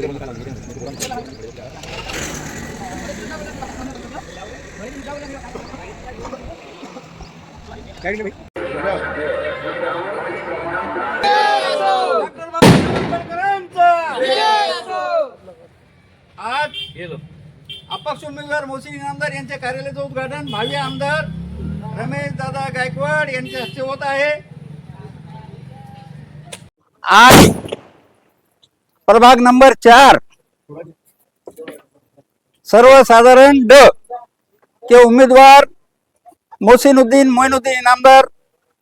आज अपक्ष उमेदवार मोहसिन इनामदार यांच्या कार्यालयाचं उद्घाटन भावी आमदार रमेश दादा गायकवाड यांच्या हस्ते होत आहे। आज प्रभाग नंबर 4 सर्वसाधारण ड के उम्मीदवार मोहसिनुद्दीन मोइनुद्दीन इनामदार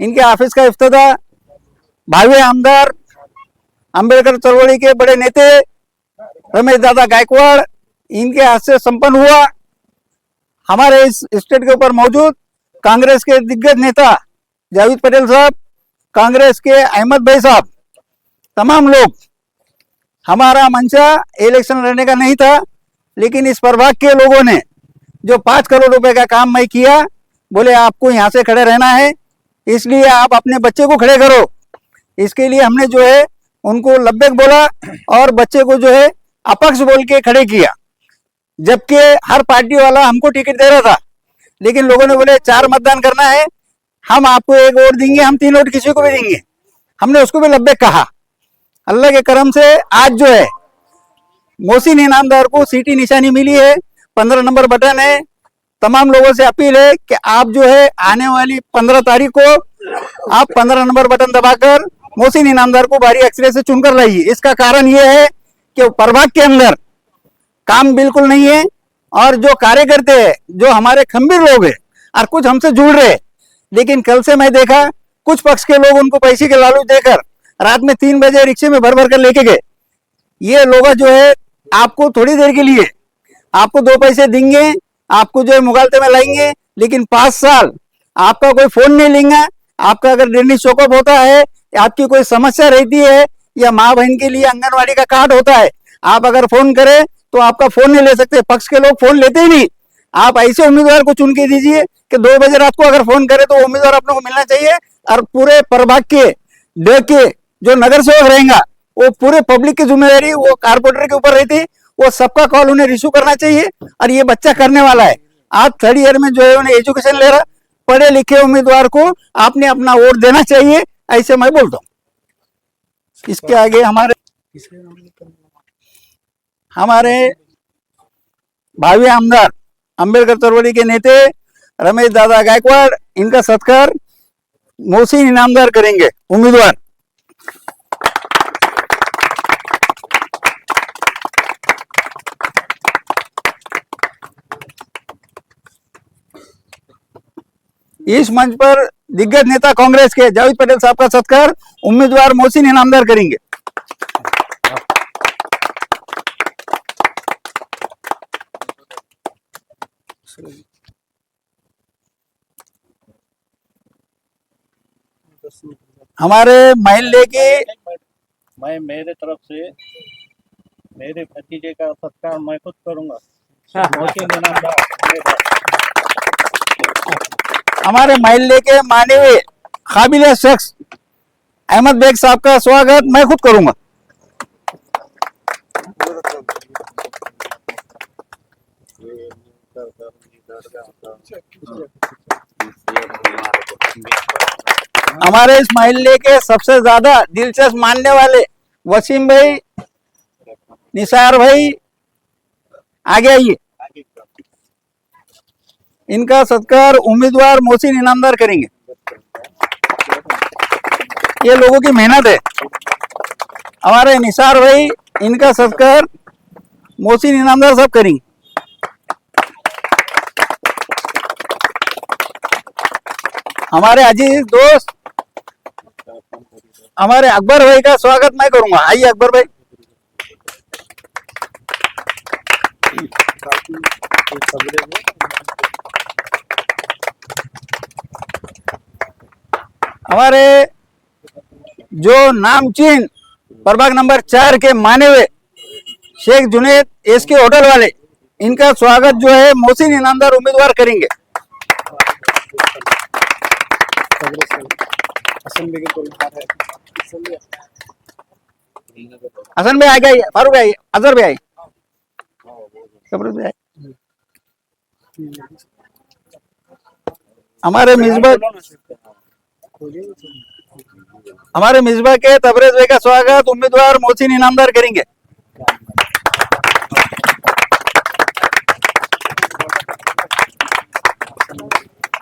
इनके ऑफिस का इफ्तिताह भावी आमदार अंबेडकर चळवळी के बड़े नेते रमेश दादा गायकवाड़ इनके हाथ से संपन्न हुआ। हमारे इस स्टेट के ऊपर मौजूद कांग्रेस के दिग्गज नेता जावेद पटेल साहब, कांग्रेस के अहमद भाई साहब, तमाम लोग, हमारा मंशा इलेक्शन लड़ने का नहीं था, लेकिन इस प्रभाग के लोगों ने जो 5 करोड़ रुपए का काम मैं किया, बोले आपको यहाँ से खड़े रहना है, इसलिए आप अपने बच्चे को खड़े करो। इसके लिए हमने जो है उनको लब्बैक बोला और बच्चे को जो है अपक्ष बोल के खड़े किया, जबकि हर पार्टी वाला हमको टिकट दे रहा था, लेकिन लोगों ने बोले 4 मतदान करना है, हम आपको 1 वोट देंगे, हम 3 वोट किसी को भी देंगे। हमने उसको भी लब्बैक कहा। अल्लाह के करम से आज जो है मोहसिन इनामदार को सीटी निशानी मिली है, 15 नंबर बटन है। तमाम लोगों से अपील है कि आप जो है आने वाली 15 तारीख को आप 15 नंबर बटन दबाकर मोहसिन इनामदार को भारी अक्सरियत से चुनकर लाइए। इसका कारण यह है कि प्रभाग के अंदर काम बिल्कुल नहीं है और जो कार्यकर्ते हैं, जो हमारे खंबीर लोग हैं और कुछ हमसे जुड़ रहे, लेकिन कल से मैं देखा कुछ पक्ष के लोग उनको पैसे के लालच देकर रात में 3 बजे रिक्शे में भर भर कर लेके गए। ये लोग जो है आपको थोड़ी देर के लिए आपको 2 पैसे देंगे, आपको जो है मुगालते में लाएंगे, लेकिन 5 साल आपका कोई फोन नहीं लेंगे। आपका अगर डेली चेकअप होता है, आपकी कोई समस्या रहती है या माँ बहन के लिए आंगनवाड़ी का कार्ड होता है, आप अगर फोन करें तो आपका फोन नहीं ले सकते। पक्ष के लोग फोन लेते ही नहीं। आप ऐसे उम्मीदवार को चुन के दीजिए कि 2 बजे रात को अगर फोन करे तो उम्मीदवार अपने को मिलना चाहिए और पूरे प्रभाग के डे के जो नगर सेवक रहेगा वो पूरे पब्लिक की जिम्मेदारी वो कारपोरेटर के ऊपर रहती, वो सबका कॉल उन्हें रिसीव करना चाहिए। और ये बच्चा करने वाला है, आज 3rd ईयर में जो है उन्हें एजुकेशन ले रहा, पढ़े लिखे उम्मीदवार को आपने अपना वोट देना चाहिए, ऐसे मैं बोलता हूँ। इसके आगे हमारे भावी आमदार अंबेडकर चळवळी के नेते रमेश दादा गायकवाड़, इनका सत्कार मोहसिन इनामदार करेंगे उम्मीदवार। इस मंच पर दिग्गज नेता कांग्रेस के जावेद पटेल साहब का सत्कार उम्मीदवार मोहसिन इनामदार करेंगे। हमारे महल्ले के मैं मेरे तरफ से मेरे भतीजे का सत्कार मैं खुद करूंगा। मोहसिन इनामदार हमारे महल्ले के माननीय काबिल शख्स अहमद बेग साहब का स्वागत मैं खुद करूंगा। हमारे इस महल्ले के सबसे ज्यादा दिलचस्प मानने वाले वसीम भाई, निसार भाई, आगे आइए। इनका सत्कार उम्मीदवार मोहसिन इनामदार करेंगे। ये लोगों की मेहनत है। हमारे निसार भाई, इनका सत्कार मोहसिन इनामदार साहब करेंगे। हमारे अजीज दोस्त हमारे अकबर भाई का स्वागत मैं करूंगा। आइए अकबर भाई। हमारे जो नामचीन प्रभाग नंबर 4 के माने हुए शेख जुनेद एसके होटल वाले, इनका स्वागत जो है मोहसिन इनामदार उम्मीदवार करेंगे। हसन भाई आगे आइए, फारूक भाई, अजहर भाई आइए, जबरदस्त भाई आइए। हमारे मिसबा के तबरेज भाई का स्वागत उम्मीदवार मोहसिन इनामदार करेंगे।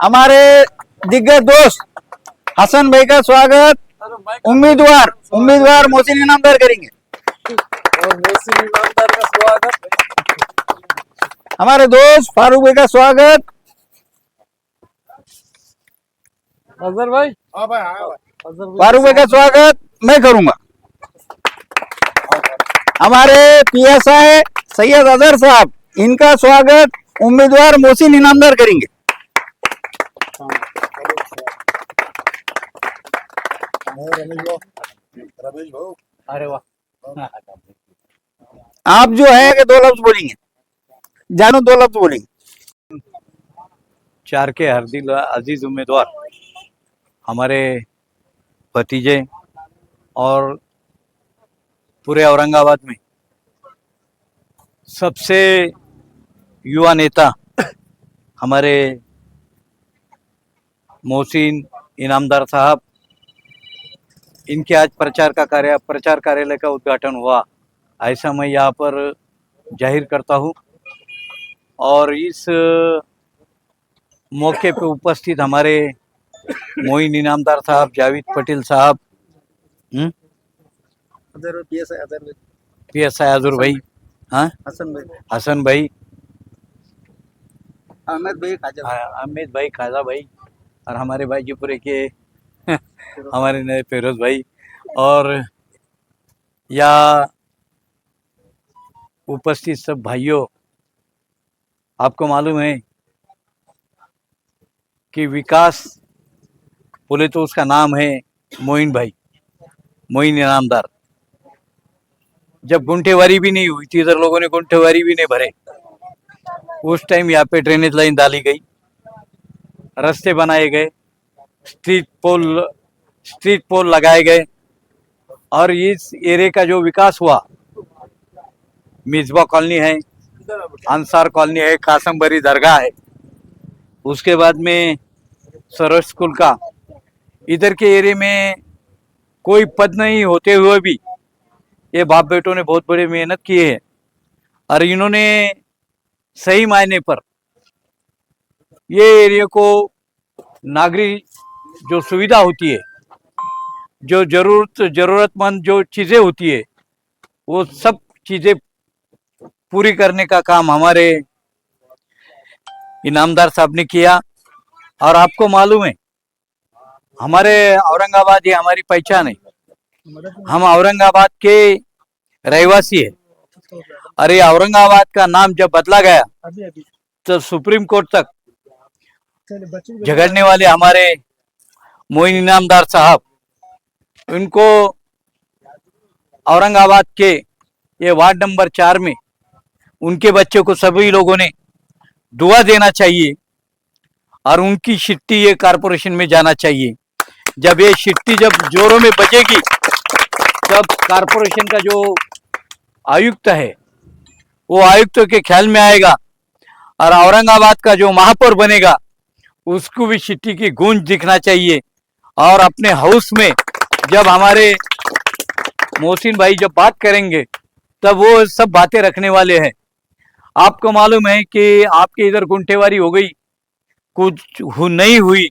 हमारे दिग्गज दोस्त हसन भाई का स्वागत उम्मीदवार मोहसिन इनामदार करेंगे। और मोहसिन इनामदार का स्वागत हमारे दोस्त फारूक भाई का स्वागत। अजहर भाई। फारूक भाई का स्वागत मैं करूंगा। हमारे पीएसआई सैयद अजहर साहब, इनका स्वागत उम्मीदवार मोहसिन इनामदार करेंगे। अरे वाह, आप जो है कि 2 लफ्ज बोलेंगे, जानो 2 लफ्ज बोलेंगे। 4 के हरदिल अजीज उम्मीदवार हमारे भतीजे और पूरे औरंगाबाद में सबसे युवा नेता हमारे मोहसिन इनामदार साहब, इनके आज प्रचार कार्यालय का उद्घाटन हुआ, ऐसा मैं यहाँ पर जाहिर करता हूँ। और इस मौके पे उपस्थित हमारे मोइन इनामदार साहब, जावेद पटेल साहब, पीएसआई अजहर भाई, हाँ हसन भाई, अहमद भाई, खाजा भाई, और हमारे भाईजीपुरे के हमारे नए फिरोज भाई, और या उपस्थित सब भाइयों, आपको मालूम है कि विकास बोले तो उसका नाम है मोइन भाई, मोइन इनामदार। जब गुंठेवारी भी नहीं हुई थी, इधर लोगों ने गुंठेवारी भी नहीं भरे, उस टाइम यहाँ पे ड्रेनेज लाइन डाली गई, रास्ते बनाए गए, स्ट्रीट पोल लगाए गए, और इस एरिया का जो विकास हुआ, मिसबा कॉलोनी है, अंसार कॉलोनी है, कासमबरी दरगाह है, उसके बाद में सरोज स्कूल का, इधर के एरिया में कोई पद नहीं होते हुए भी ये बाप बेटों ने बहुत बड़ी मेहनत की है, और इन्होंने सही मायने पर ये एरिया को नागरिक जो सुविधा होती है, जो जरूरतमंद जो चीजें होती है, वो सब चीजें पूरी करने का काम हमारे इनामदार साहब ने किया। और आपको मालूम है हमारे औरंगाबाद ये हमारी पहचान है, हम औरंगाबाद के रहवासी है, और ये औरंगाबाद का नाम जब बदला गया तो सुप्रीम कोर्ट तक झगड़ने वाले हमारे मोइन इनामदार साहब, उनको औरंगाबाद के ये वार्ड नंबर 4 में उनके बच्चों को सभी लोगों ने दुआ देना चाहिए, और उनकी शिट्टी ये कारपोरेशन में जाना चाहिए। जब ये शिट्टी जब जोरों में बजेगी, तब कारपोरेशन का जो आयुक्त है वो आयुक्त के ख्याल में आएगा, और औरंगाबाद का जो महापौर बनेगा उसको भी शिट्टी की गूंज दिखना चाहिए। और अपने हाउस में जब हमारे मोहसिन भाई जब बात करेंगे, तब वो सब बातें रखने वाले हैं। आपको मालूम है कि आपके इधर गुंठेवारी हो गई, कुछ नहीं हुई,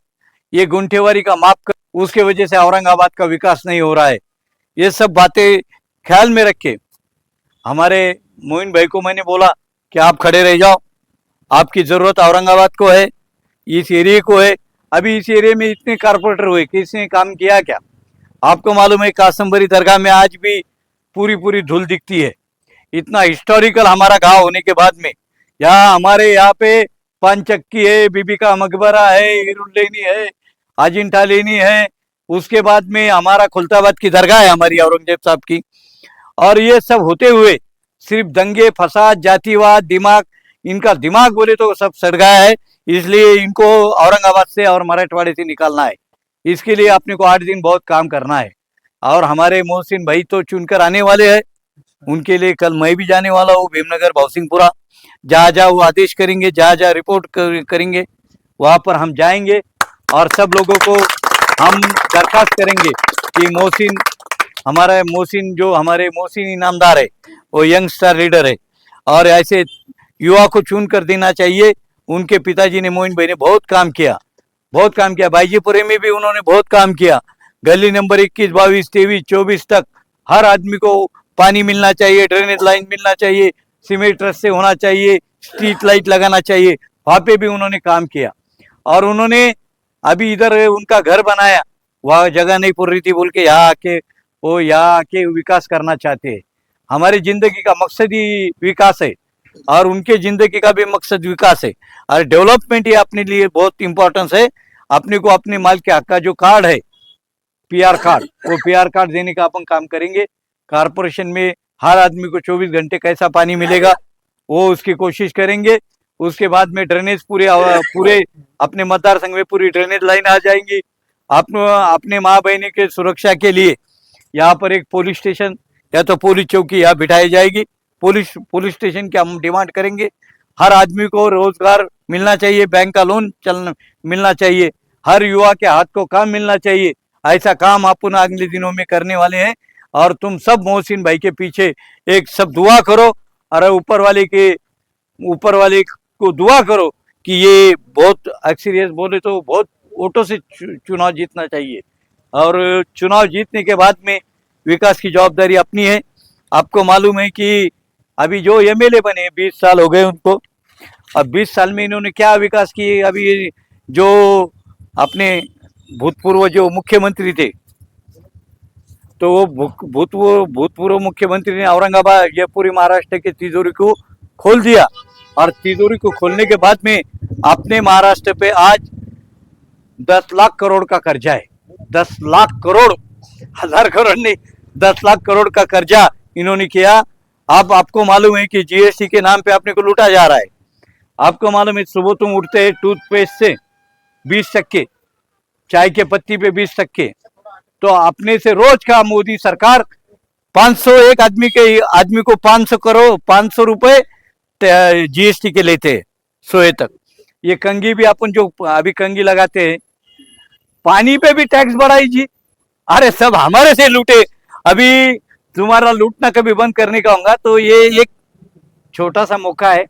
ये गुंठेवारी का माप कर, उसके वजह से औरंगाबाद का विकास नहीं हो रहा है। ये सब बातें ख्याल में रखे हमारे मोइन भाई को मैंने बोला कि आप खड़े रह जाओ, आपकी जरूरत औरंगाबाद को है, इस एरिया को है। अभी इस एरिया में इतने कारपोरेटर हुए, किसने काम किया क्या? आपको मालूम है कासमबरी दरगाह में आज भी पूरी धूल दिखती है। इतना हिस्टोरिकल हमारा गांव होने के बाद में हमारे यहाँ पे पानचक्की है, बीबी का मकबरा है, हिरुल्लेनी है, अजिंठा लेनी है, उसके बाद में हमारा खुलताबाद की दरगाह है हमारी औरंगजेब साहब की। और ये सब होते हुए सिर्फ दंगे फसाद जातिवाद इनका दिमाग बोले तो सब सड़ गया है, इसलिए इनको औरंगाबाद से और मराठवाड़े से निकालना है। इसके लिए अपने को 8 दिन बहुत काम करना है। और हमारे मोहसिन भाई तो चुनकर आने वाले हैं, उनके लिए कल मैं भी जाने वाला हूँ भीमनगर भावसिंहपुरा। जहाँ जहाँ वो आदेश करेंगे, जहाँ जहाँ रिपोर्ट करेंगे, वहाँ पर हम जाएंगे और सब लोगों को हम दरखास्त करेंगे कि मोहसिन, हमारा मोहसिन जो हमारे मोहसिन इनामदार है वो यंगस्टर लीडर है और ऐसे युवा को चुन कर देना चाहिए। उनके पिताजी ने, मोइन भाई ने बहुत काम किया, बहुत काम किया। बाईजीपुरे में भी उन्होंने बहुत काम किया। गली नंबर 21, 22, 23, 24 तक हर आदमी को पानी मिलना चाहिए, ड्रेनेज लाइन मिलना चाहिए, सीमेंट रस्ते होना चाहिए, स्ट्रीट लाइट लगाना चाहिए, वहाँ पे भी उन्होंने काम किया। और उन्होंने अभी इधर उनका घर बनाया, वहाँ जगह नहीं पूरी थी बोल के यहाँ आके विकास करना चाहते हैं। हमारी जिंदगी का मकसद ही विकास है और उनके जिंदगी का भी मकसद विकास है और डेवलपमेंट ये अपने लिए बहुत इंपॉर्टेंस है। अपने को अपने माल के हक का जो कार्ड है, पीआर कार्ड, वो पीआर कार्ड देने का अपन काम करेंगे। कारपोरेशन में हर आदमी को 24 घंटे कैसा पानी मिलेगा वो उसकी कोशिश करेंगे। उसके बाद में ड्रेनेज पूरे अपने मतदार संघ में पूरी ड्रेनेज लाइन आ जाएंगी। अपने माँ बहनी के सुरक्षा के लिए यहाँ पर एक पुलिस स्टेशन या तो पुलिस चौकी यहाँ बिठाई जाएगी। पुलिस स्टेशन की हम डिमांड करेंगे। हर आदमी को रोजगार मिलना चाहिए, बैंक का लोन मिलना चाहिए, हर युवा के हाथ को काम मिलना चाहिए। ऐसा काम अपन अगले दिनों में करने वाले हैं और तुम सब मोहसिन भाई के पीछे एक सब दुआ करो और ऊपर वाले को दुआ करो कि ये बहुत सीरियस बोले तो बहुत वोटों से चुनाव जीतना चाहिए और चुनाव जीतने के बाद में विकास की जवाबदारी अपनी है। आपको मालूम है कि अभी जो एमएलए बने 20 साल हो गए उनको, अब 20 साल में इन्होंने क्या विकास किए। अभी जो अपने भूतपूर्व जो मुख्यमंत्री थे तो वो भूतपूर्व मुख्यमंत्री ने औरंगाबाद ये पूरी महाराष्ट्र की तिजोरी को खोल दिया और तिजोरी को खोलने के बाद में अपने महाराष्ट्र पे आज 10 लाख करोड़ का कर्जा है। 10 लाख करोड़, 1000 करोड़ नहीं, 10 लाख करोड़ का कर्जा इन्होंने किया। अब आपको मालूम है कि जीएसटी के नाम पे अपने को लूटा जा रहा है। आपको मालूम है सुबह तुम उठते हैं टूथपेस्ट से 20%, चाय के पत्ती पे 20%, तो अपने से रोज का मोदी सरकार 500 एक आदमी को 500 रुपए जीएसटी के लेते हैं सोए तक। ये कंघी भी अपन जो अभी कंघी लगाते हैं, पानी पे भी टैक्स बढ़ाई जी। अरे सब हमारे से लूटे। अभी तुम्हारा लूटना कभी बंद करने का होगा तो ये एक छोटा सा मौका है,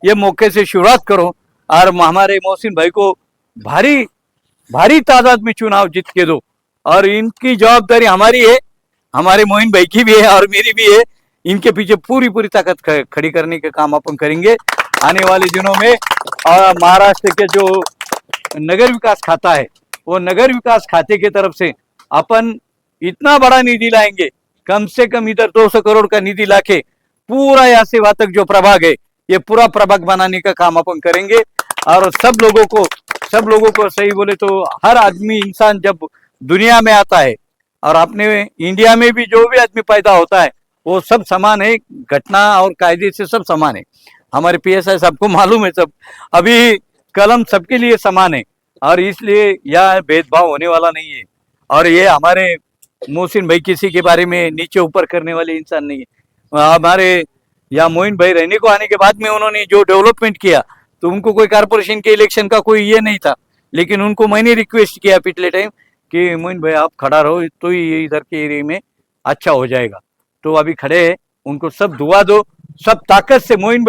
ये मौके से शुरुआत करो और हमारे मोहसिन भाई को भारी तादाद में चुनाव जीत के दो और इनकी जवाबदारी हमारी है, हमारे मोइन भाई की भी है और मेरी भी है। इनके पीछे पूरी ताकत खड़ी करने के काम अपन करेंगे आने वाले दिनों में। और महाराष्ट्र के जो नगर विकास खाता है, वो नगर विकास खाते की तरफ से अपन इतना बड़ा निधि लाएंगे, कम से कम इधर 200 करोड़ का निधि लाके पूरा यहाँ से वहां तक जो प्रभाग है ये पूरा प्रभाग बनाने का काम अपन करेंगे। और सब लोगों को सही बोले तो हर आदमी इंसान जब दुनिया में आता है और अपने इंडिया में भी जो भी आदमी पैदा होता है वो सब समान है, घटना और कायदे से सब समान है। हमारे पीएसआई सबको मालूम है, सब अभी कलम सबके लिए समान है और इसलिए यह भेदभाव होने वाला नहीं है। और ये हमारे मोहसिन भाई किसी के बारे में नीचे ऊपर करने वाले इंसान नहीं है। हमारे यहाँ मोइन भाई रहने को आने के बाद में उन्होंने जो डेवलपमेंट किया तो उनको कोई कारपोरेशन के इलेक्शन का कोई ये नहीं था, लेकिन उनको मैंने रिक्वेस्ट किया पिछले टाइम कि मोइन भाई आप खड़ा रहो तो ये इधर के एरिया में अच्छा हो जाएगा। तो अभी खड़े हैं, उनको सब दुआ दो, सब ताकत से मोइन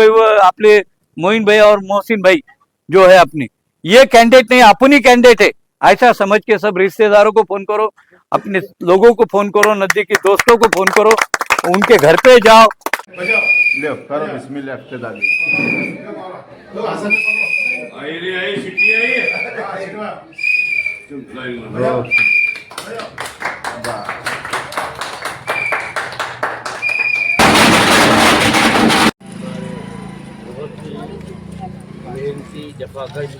भाई और मोहसिन भाई जो है अपनी ये कैंडिडेट नहीं, अपनी कैंडिडेट है ऐसा समझ के सब रिश्तेदारों को फोन करो, अपने लोगों को फोन करो, नजदीकी दोस्तों को फोन करो, उनके घर पे जाओ। ले करो बिस्मिल्लाह इफ्तिदारी। बहुत ही मेहनती जफाकश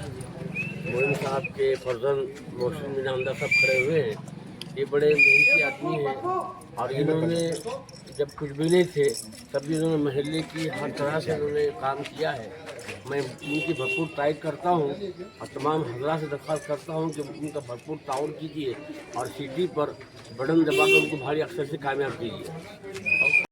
मोइन साहब के फर्जन मोहसिन इनामदार सब खड़े हुए हैं। ये बड़े मेहनती आदमी हैं और इन्होंने जब कुछ भी नहीं थे तब भी इन्होंने महल्ले की हर तरह से इन्होंने काम किया है। मैं उनकी भरपूर तारीफ करता हूँ और तमाम हजरात से दरख्वास्त करता हूँ कि उनका भरपूर ताउन कीजिए और सिटी पर बटन दबा कर उनको भारी अक्षर से कामयाब कीजिए।